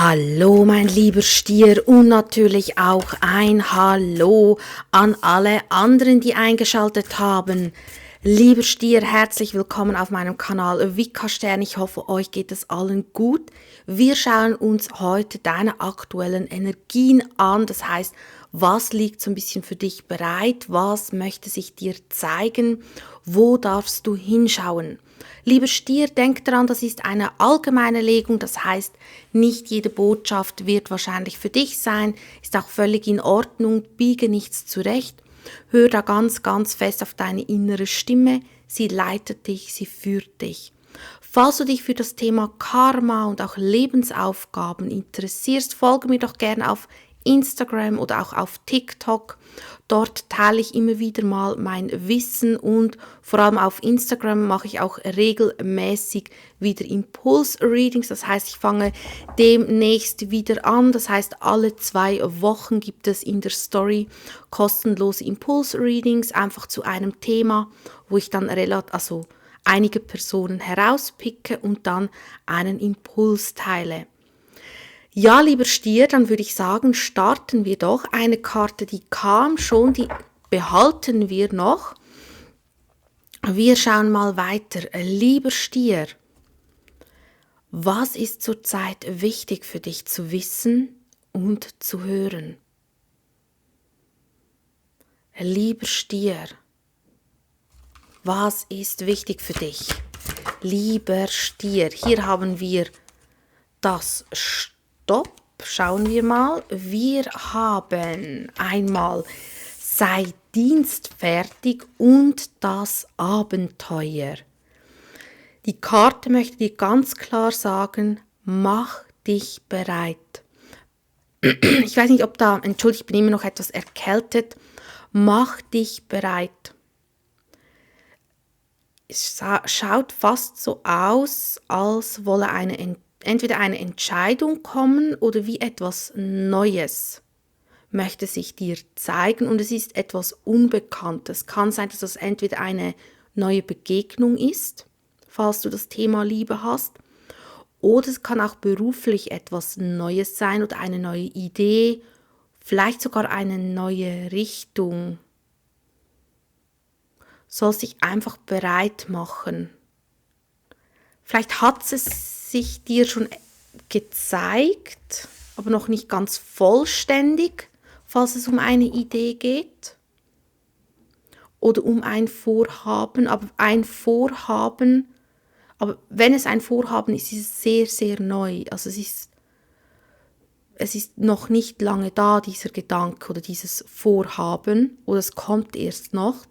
Hallo, mein lieber Stier, und natürlich auch ein Hallo an alle anderen, die eingeschaltet haben. Lieber Stier, herzlich willkommen auf meinem Kanal Vika Stern. Ich hoffe, euch geht es allen gut. Wir schauen uns heute deine aktuellen Energien an. Das heißt, was liegt so ein bisschen für dich bereit? Was möchte sich dir zeigen? Wo darfst du hinschauen? Lieber Stier, denk daran, das ist eine allgemeine Legung, das heißt, nicht jede Botschaft wird wahrscheinlich für dich sein, ist auch völlig in Ordnung, biege nichts zurecht, hör da ganz, ganz fest auf deine innere Stimme, sie leitet dich, sie führt dich. Falls du dich für das Thema Karma und auch Lebensaufgaben interessierst, folge mir doch gerne auf Instagram oder auch auf TikTok. Dort teile ich immer wieder mal mein Wissen und vor allem auf Instagram mache ich auch regelmäßig wieder Impulse-Readings. Das heißt, ich fange demnächst wieder an. Das heißt, alle 2 Wochen gibt es in der Story kostenlose Impulse-Readings, einfach zu einem Thema, wo ich dann einige Personen herauspicke und dann einen Impuls teile. Ja, lieber Stier, dann würde ich sagen, starten wir doch. Eine Karte, die kam schon, die behalten wir noch. Wir schauen mal weiter. Lieber Stier, was ist zurzeit wichtig für dich zu wissen und zu hören? Lieber Stier, was ist wichtig für dich? Lieber Stier, hier haben wir das Stopp, schauen wir mal. Wir haben einmal sei dienstfertig und das Abenteuer. Die Karte möchte dir ganz klar sagen, mach dich bereit. Ich weiß nicht, entschuldigt, ich bin immer noch etwas erkältet. Mach dich bereit. Es schaut fast so aus, als wolle entweder eine Entscheidung kommen oder wie etwas Neues möchte sich dir zeigen und es ist etwas Unbekanntes. Kann sein, dass das entweder eine neue Begegnung ist, falls du das Thema Liebe hast, oder es kann auch beruflich etwas Neues sein oder eine neue Idee, vielleicht sogar eine neue Richtung. Sollst dich einfach bereit machen. Vielleicht hat es sich dir schon gezeigt, aber noch nicht ganz vollständig, falls es um eine Idee geht oder um ein Vorhaben. Aber wenn es ein Vorhaben ist, ist es sehr, sehr neu. Also es ist noch nicht lange da, dieser Gedanke oder dieses Vorhaben, oder es kommt erst noch.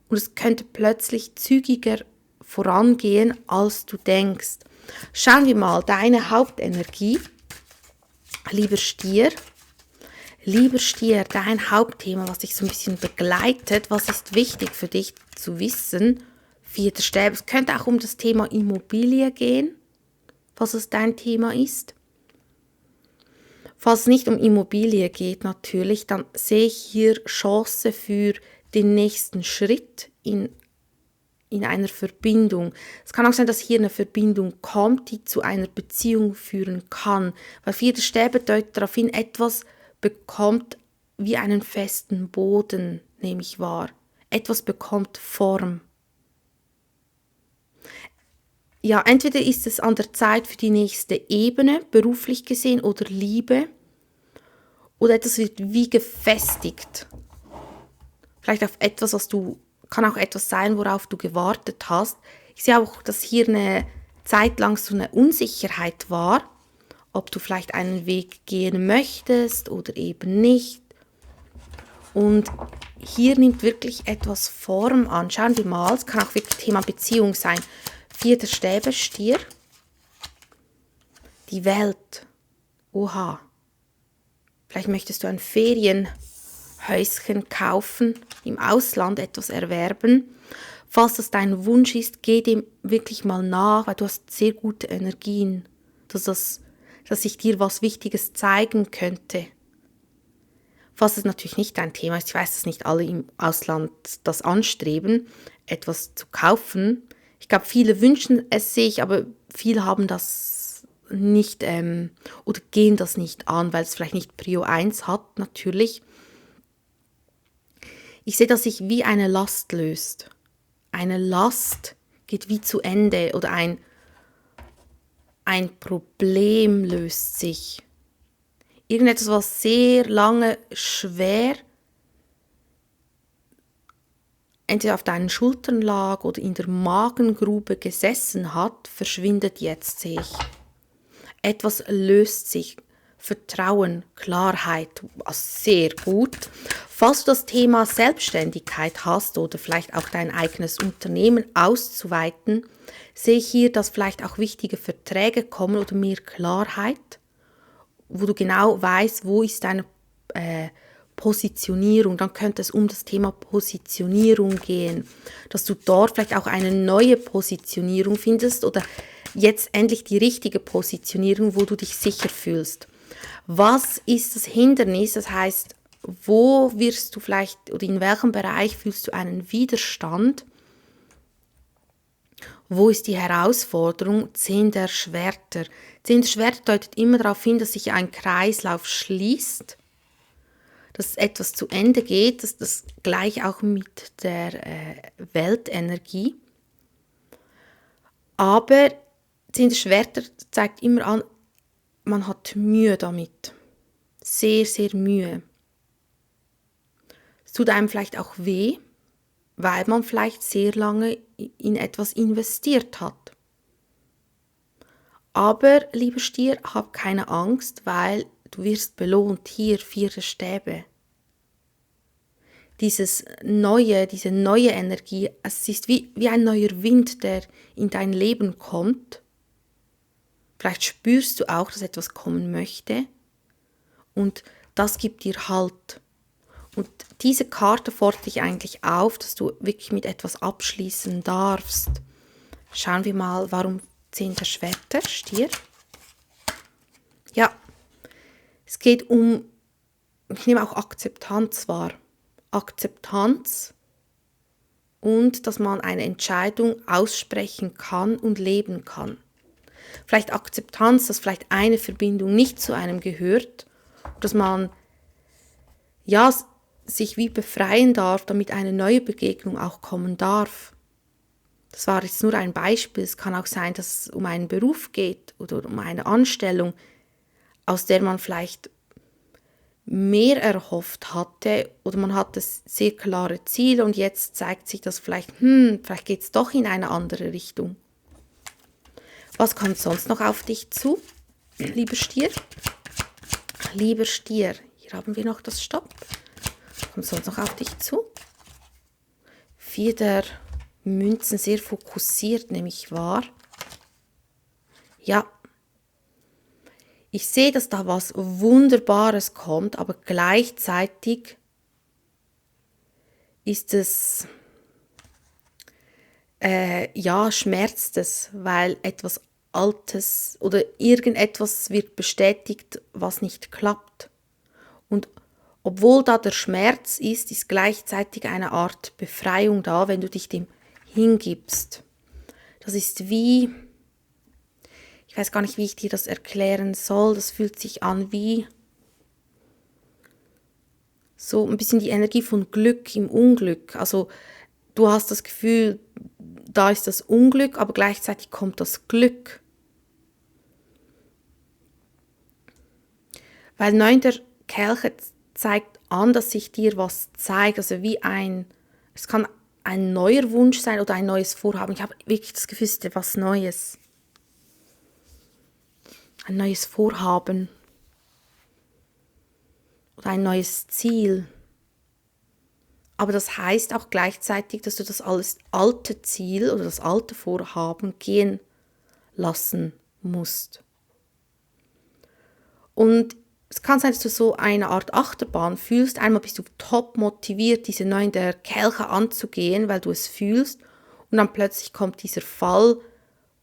Und es könnte plötzlich zügiger vorangehen, als du denkst. Schauen wir mal deine Hauptenergie. Lieber Stier, dein Hauptthema, was dich so ein bisschen begleitet, was ist wichtig für dich zu wissen? 4. Stäbe, es könnte auch um das Thema Immobilie gehen, falls es dein Thema ist. Falls es nicht um Immobilie geht natürlich, dann sehe ich hier Chance für den nächsten Schritt in einer Verbindung. Es kann auch sein, dass hier eine Verbindung kommt, die zu einer Beziehung führen kann. Weil 4. Stäbe deutet darauf hin, etwas bekommt wie einen festen Boden, nehme ich wahr. Etwas bekommt Form. Ja, entweder ist es an der Zeit für die nächste Ebene, beruflich gesehen, oder Liebe. Oder etwas wird wie gefestigt. Vielleicht auf etwas, kann auch etwas sein, worauf du gewartet hast. Ich sehe auch, dass hier eine Zeit lang so eine Unsicherheit war, ob du vielleicht einen Weg gehen möchtest oder eben nicht. Und hier nimmt wirklich etwas Form an. Schauen wir mal, es kann auch wirklich Thema Beziehung sein. 4. Stäbe, Stier. Die Welt. Oha. Vielleicht möchtest du ein Ferienhäuschen kaufen, im Ausland etwas erwerben. Falls das dein Wunsch ist, geh dem wirklich mal nach, weil du hast sehr gute Energien, dass sich dir was Wichtiges zeigen könnte. Falls es natürlich nicht dein Thema ist, ich weiß, dass nicht alle im Ausland das anstreben, etwas zu kaufen. Ich glaube, viele wünschen es sich, aber viele haben das nicht oder gehen das nicht an, weil es vielleicht nicht Prio 1 hat, natürlich. Ich sehe, dass sich wie eine Last löst. Eine Last geht wie zu Ende oder ein Problem löst sich. Irgendetwas, was sehr lange schwer entweder auf deinen Schultern lag oder in der Magengrube gesessen hat, verschwindet jetzt, sehe ich. Etwas löst sich. Vertrauen, Klarheit, sehr gut. Falls du das Thema Selbstständigkeit hast oder vielleicht auch dein eigenes Unternehmen auszuweiten, sehe ich hier, dass vielleicht auch wichtige Verträge kommen oder mehr Klarheit, wo du genau weißt, wo ist deine Positionierung. Dann könnte es um das Thema Positionierung gehen, dass du dort vielleicht auch eine neue Positionierung findest oder jetzt endlich die richtige Positionierung, wo du dich sicher fühlst. Was ist das Hindernis? Das heißt, wo wirst du vielleicht oder in welchem Bereich fühlst du einen Widerstand? Wo ist die Herausforderung? 10 der Schwerter. 10 der Schwerter deutet immer darauf hin, dass sich ein Kreislauf schließt, dass etwas zu Ende geht, das gleich auch mit der Weltenergie. Aber 10 der Schwerter zeigt immer an, man hat Mühe damit. Sehr, sehr Mühe. Es tut einem vielleicht auch weh, weil man vielleicht sehr lange in etwas investiert hat. Aber, lieber Stier, hab keine Angst, weil du wirst belohnt. Hier 4 Stäbe. Diese neue Energie, es ist wie ein neuer Wind, der in dein Leben kommt. Vielleicht spürst du auch, dass etwas kommen möchte und das gibt dir Halt. Und diese Karte fordert dich eigentlich auf, dass du wirklich mit etwas abschließen darfst. Schauen wir mal, warum 10 der Schwerter, Stier. Ja, es geht um, ich nehme auch Akzeptanz wahr. Akzeptanz und dass man eine Entscheidung aussprechen kann und leben kann. Vielleicht Akzeptanz, dass vielleicht eine Verbindung nicht zu einem gehört, dass man sich wie befreien darf, damit eine neue Begegnung auch kommen darf. Das war jetzt nur ein Beispiel. Es kann auch sein, dass es um einen Beruf geht oder um eine Anstellung, aus der man vielleicht mehr erhofft hatte oder man hatte sehr klare Ziele und jetzt zeigt sich das vielleicht geht es doch in eine andere Richtung. Was kommt sonst noch auf dich zu, lieber Stier? Lieber Stier, hier haben wir noch das Stopp. Was kommt sonst noch auf dich zu? 4 der Münzen, sehr fokussiert, nehme ich wahr. Ja, ich sehe, dass da was Wunderbares kommt, aber gleichzeitig ist es schmerzt es, weil etwas Altes oder irgendetwas wird bestätigt, was nicht klappt. Und obwohl da der Schmerz ist, ist gleichzeitig eine Art Befreiung da, wenn du dich dem hingibst. Das ist wie, ich weiß gar nicht, wie ich dir das erklären soll, das fühlt sich an wie so ein bisschen die Energie von Glück im Unglück. Also du hast das Gefühl, da ist das Unglück, aber gleichzeitig kommt das Glück. Weil 9 der Kelche zeigt an, dass sich dir was zeigt, also es kann ein neuer Wunsch sein oder ein neues Vorhaben. Ich habe wirklich das Gefühl, es ist etwas Neues. Ein neues Vorhaben. Oder ein neues Ziel. Aber das heißt auch gleichzeitig, dass du das alles alte Ziel oder das alte Vorhaben gehen lassen musst. Und es kann sein, dass du so eine Art Achterbahn fühlst. Einmal bist du top motiviert, diese 9 der Kelche anzugehen, weil du es fühlst. Und dann plötzlich kommt dieser Fall,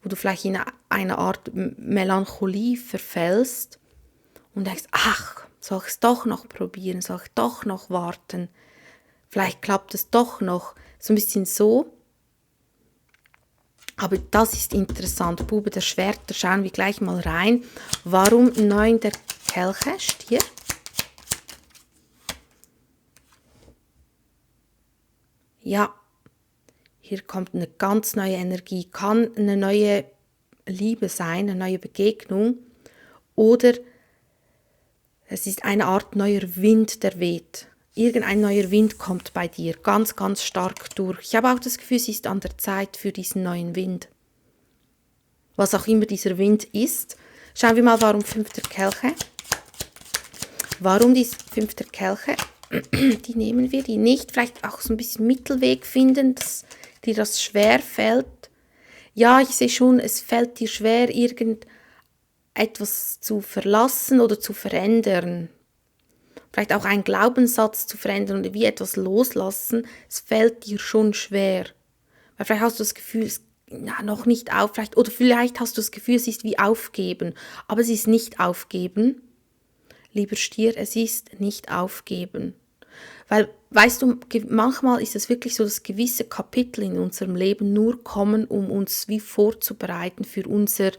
wo du vielleicht in eine Art Melancholie verfällst und denkst, ach, soll ich es doch noch probieren, soll ich doch noch warten? Vielleicht klappt es doch noch. So ein bisschen so. Aber das ist interessant. Bube der Schwerter, schauen wir gleich mal rein. Warum 9 der Kelche, Stier? Ja, hier kommt eine ganz neue Energie. Kann eine neue Liebe sein, eine neue Begegnung. Oder es ist eine Art neuer Wind, der weht. Irgendein neuer Wind kommt bei dir ganz, ganz stark durch. Ich habe auch das Gefühl, es ist an der Zeit für diesen neuen Wind. Was auch immer dieser Wind ist. Schauen wir mal, warum 5 der Kelche. Warum die 5 der Kelche? Die nehmen wir, die nicht. Vielleicht auch so ein bisschen Mittelweg finden, dass dir das schwer fällt. Ja, ich sehe schon, es fällt dir schwer, irgendetwas zu verlassen oder zu verändern. Vielleicht auch einen Glaubenssatz zu verändern oder wie etwas loslassen. Es fällt dir schon schwer. Weil vielleicht hast du das Gefühl, es noch nicht auf, oder vielleicht hast du das Gefühl, es ist wie aufgeben. Aber es ist nicht aufgeben. Lieber Stier, es ist nicht aufgeben. Weil, weißt du, manchmal ist es wirklich so, dass gewisse Kapitel in unserem Leben nur kommen, um uns wie vorzubereiten für unser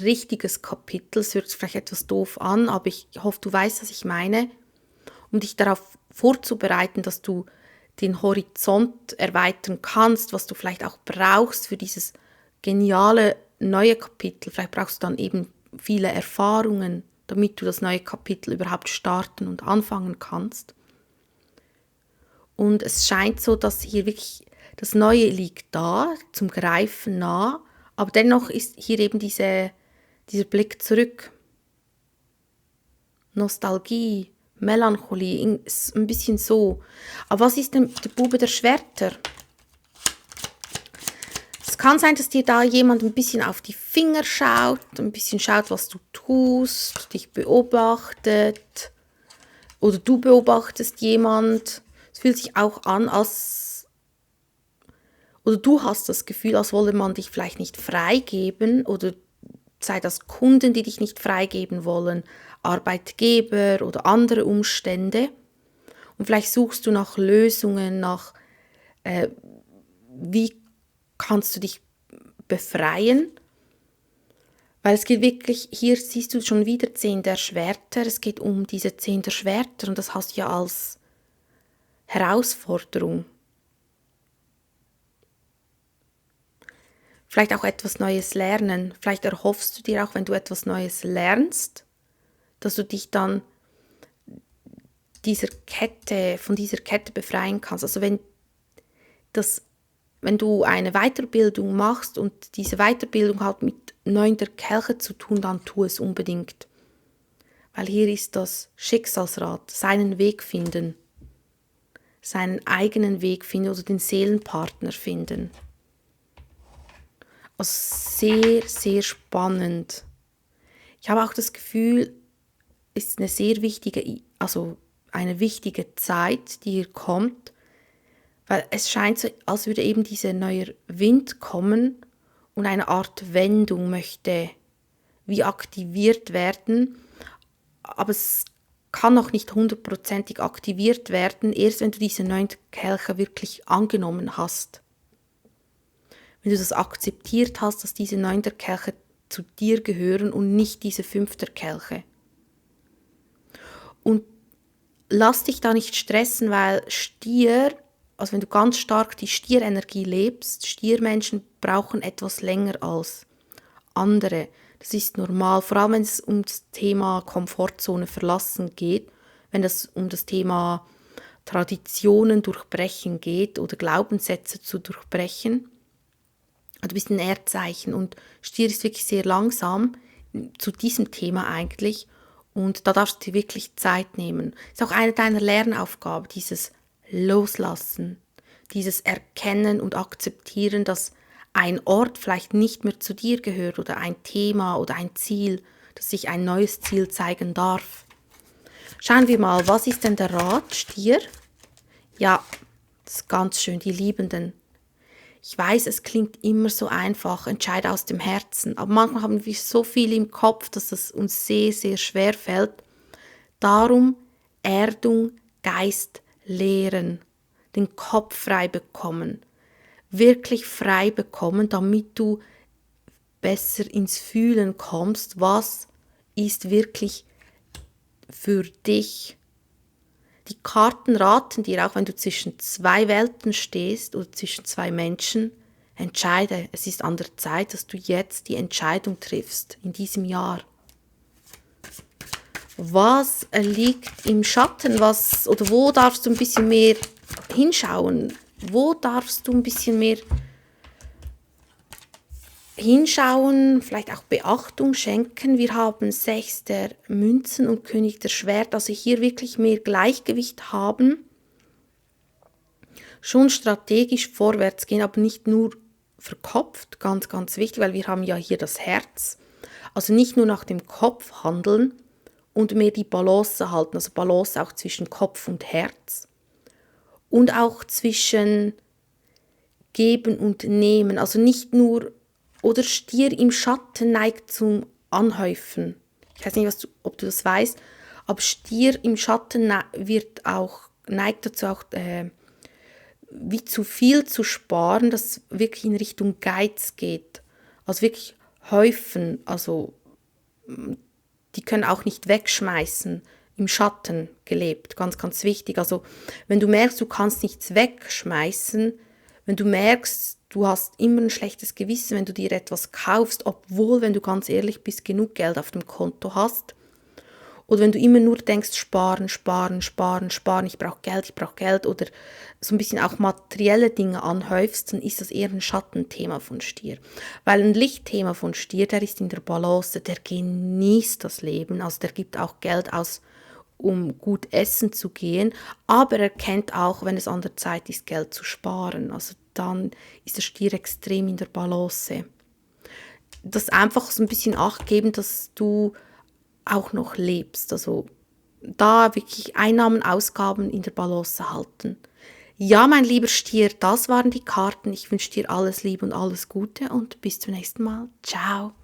richtiges Kapitel. Es hört sich vielleicht etwas doof an, aber ich hoffe, du weißt, was ich meine. Um dich darauf vorzubereiten, dass du den Horizont erweitern kannst, was du vielleicht auch brauchst für dieses geniale neue Kapitel. Vielleicht brauchst du dann eben viele Erfahrungen, damit du das neue Kapitel überhaupt starten und anfangen kannst. Und es scheint so, dass hier wirklich das Neue liegt da, zum Greifen nah, aber dennoch ist hier eben dieser Blick zurück. Nostalgie, Melancholie, ein bisschen so. Aber was ist denn der Bube der Schwerter? Es kann sein, dass dir da jemand ein bisschen auf die Finger schaut, ein bisschen schaut, was du tust, dich beobachtet oder du beobachtest jemand. Es fühlt sich auch an, oder du hast das Gefühl, als wolle man dich vielleicht nicht freigeben oder sei das Kunden, die dich nicht freigeben wollen, Arbeitgeber oder andere Umstände. Und vielleicht suchst du nach Lösungen, wie kannst du dich befreien? Weil es geht wirklich, hier siehst du schon wieder 10 der Schwerter, es geht um diese 10 der Schwerter und das hast du ja als Herausforderung. Vielleicht auch etwas Neues lernen. Vielleicht erhoffst du dir auch, wenn du etwas Neues lernst, dass du dich dann von dieser Kette befreien kannst. Also wenn du eine Weiterbildung machst und diese Weiterbildung hat mit 9 der Kelche zu tun, dann tu es unbedingt. Weil hier ist das Schicksalsrad, seinen Weg finden, seinen eigenen Weg finden oder den Seelenpartner finden. Also sehr, sehr spannend. Ich habe auch das Gefühl, es ist eine wichtige Zeit, die hier kommt, weil es scheint so, als würde eben dieser neue Wind kommen und eine Art Wendung möchte wie aktiviert werden, aber es kann noch nicht 100%ig aktiviert werden, erst wenn du diese 9 Kelche wirklich angenommen hast. Wenn du das akzeptiert hast, dass diese 9 Kelche zu dir gehören und nicht diese 5 Kelche. Und lass dich da nicht stressen, weil also wenn du ganz stark die Stierenergie lebst, Stiermenschen brauchen etwas länger als andere. Das ist normal, vor allem wenn es um das Thema Komfortzone verlassen geht, wenn es um das Thema Traditionen durchbrechen geht oder Glaubenssätze zu durchbrechen. Du bist ein Erdzeichen und Stier ist wirklich sehr langsam zu diesem Thema eigentlich und da darfst du dir wirklich Zeit nehmen. Ist auch eine deiner Lernaufgaben, dieses Loslassen, dieses Erkennen und Akzeptieren, dass ein Ort vielleicht nicht mehr zu dir gehört oder ein Thema oder ein Ziel, dass sich ein neues Ziel zeigen darf. Schauen wir mal, was ist denn der Rat, Stier? Ja, das ist ganz schön, die Liebenden. Ich weiß, es klingt immer so einfach, entscheide aus dem Herzen, aber manchmal haben wir so viel im Kopf, dass es uns sehr, sehr schwer fällt. Darum Erdung, Geist leeren, den Kopf frei bekommen. wirklich frei bekommen, damit du besser ins Fühlen kommst, was ist wirklich für dich. Die Karten raten dir, auch wenn du zwischen zwei Welten stehst oder zwischen zwei Menschen, entscheide, es ist an der Zeit, dass du jetzt die Entscheidung triffst in diesem Jahr. Was liegt im Schatten? Oder wo darfst du ein bisschen mehr hinschauen? Wo darfst du ein bisschen mehr hinschauen, vielleicht auch Beachtung schenken? Wir haben 6 der Münzen und König der Schwert, also hier wirklich mehr Gleichgewicht haben. Schon strategisch vorwärts gehen, aber nicht nur verkopft, ganz, ganz wichtig, weil wir haben ja hier das Herz. Also nicht nur nach dem Kopf handeln und mehr die Balance halten, also Balance auch zwischen Kopf und Herz. Und auch zwischen Geben und Nehmen, also nicht nur, oder Stier im Schatten neigt zum Anhäufen. Ich weiß nicht, ob du das weißt, aber Stier im Schatten neigt dazu auch, wie zu viel zu sparen, das wirklich in Richtung Geiz geht. Also wirklich häufen, also die können auch nicht wegschmeißen, im Schatten gelebt, ganz, ganz wichtig. Also wenn du merkst, du kannst nichts wegschmeißen, wenn du merkst, du hast immer ein schlechtes Gewissen, wenn du dir etwas kaufst, obwohl, wenn du ganz ehrlich bist, genug Geld auf dem Konto hast, oder wenn du immer nur denkst, sparen, sparen, sparen, sparen, ich brauche Geld, oder so ein bisschen auch materielle Dinge anhäufst, dann ist das eher ein Schattenthema von Stier. Weil ein Lichtthema von Stier, der ist in der Balance, der genießt das Leben, also der gibt auch Geld aus, um gut essen zu gehen, aber er kennt auch, wenn es an der Zeit ist, Geld zu sparen. Also dann ist der Stier extrem in der Balance. Das einfach so ein bisschen Acht geben, dass du auch noch lebst. Also da wirklich Einnahmen, Ausgaben in der Balance halten. Ja, mein lieber Stier, das waren die Karten. Ich wünsche dir alles Liebe und alles Gute und bis zum nächsten Mal. Ciao.